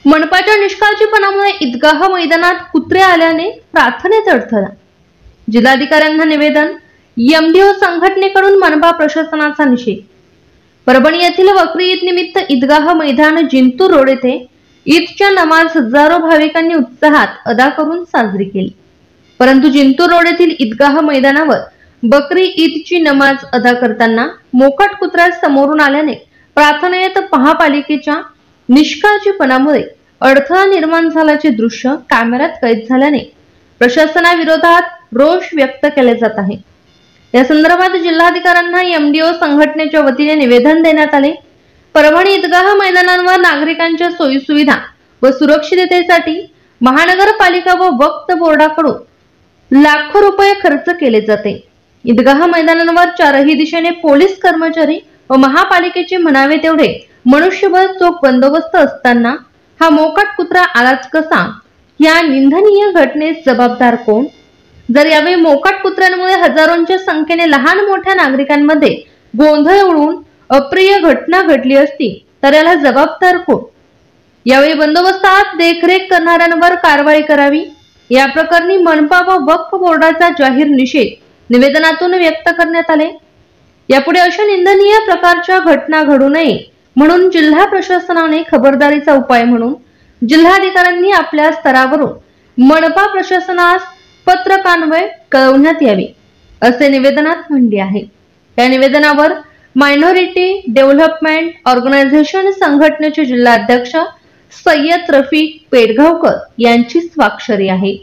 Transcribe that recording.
मनपाच्या निष्काळजीपणामुळे ईदगाह मैदानात कुत्रे आल्याने प्रार्थनेत अडथळा। जिल्हाधिकाऱ्यांना निवेदन, एमडीओ संघटनेकडून मनपा प्रशासनाचा निषेध। परभणी येथील बकरी ईद निमित्त ईदगाह मैदान जिंतूर रोड येथे ईदच्या नमाज हजारो भाविकांनी उत्साहात अदा करून साजरी केली। परंतु जिंतूर रोड येथील ईदगाह मैदानावर बकरी ईदची नमाज अदा करताना मोकाट कुत्रा समोरून आल्याने प्रार्थनेत महापालिकेच्या निष्काळजीपणामुळे अडथळा निर्माण झाल्याचे दृश्य कॅमेऱ्यात कैद झाल्याने प्रशासनाविरोधात रोष व्यक्त केले जात आहे। या संदर्भात जिल्हाधिकाऱ्यांना एमडीओ संघटनेच्या वतीने निवेदन देण्यात आले। परभणी ईदगाह मैदानांवर नागरिकांच्या सोयी सुविधा व सुरक्षिततेसाठी महानगरपालिका व वक्फ बोर्डाकडून लाखो रुपये खर्च केले जाते। ईदगाह मैदानांवर चारही दिशेने पोलीस कर्मचारी व महापालिकेचे म्हणावे तेवढे मनुष्यबळ चोख बंदोबस्त असताना हा मोकाट कुत्रा आलाच कसा? या निंदनीय घटनेस जबाबदार कोण? जर यावेळी मोकाट कुत्र्यांमुळे हजारोंच्या संख्येने लहान मोठ्या नागरिकांमध्ये गोंधळ उडवून अप्रिय घटना घडली असती तर याला जबाबदार कोण? यावेळी बंदोबस्तात देखरेख करणाऱ्यांवर कारवाई करावी। या प्रकरणी मनपा व वक्फ बोर्डाचा जाहीर निषेध निवेदनातून व्यक्त करण्यात आले। यापुढे अशा निंदनीय प्रकारच्या घटना घडू नये म्हणून जिल्हा प्रशासनाने खबरदारीचा उपाय म्हणून जिल्हाधिकाऱ्यांनी आपल्या स्तरावरून मनपा प्रशासनास पत्रकान्वये कळवण्यात यावे असे निवेदनात म्हणले आहे। या निवेदनावर मायनॉरिटी डेव्हलपमेंट ऑर्गनायझेशन संघटनेचे जिल्हाध्यक्ष सय्यद रफिक पेडगावकर यांची स्वाक्षरी आहे।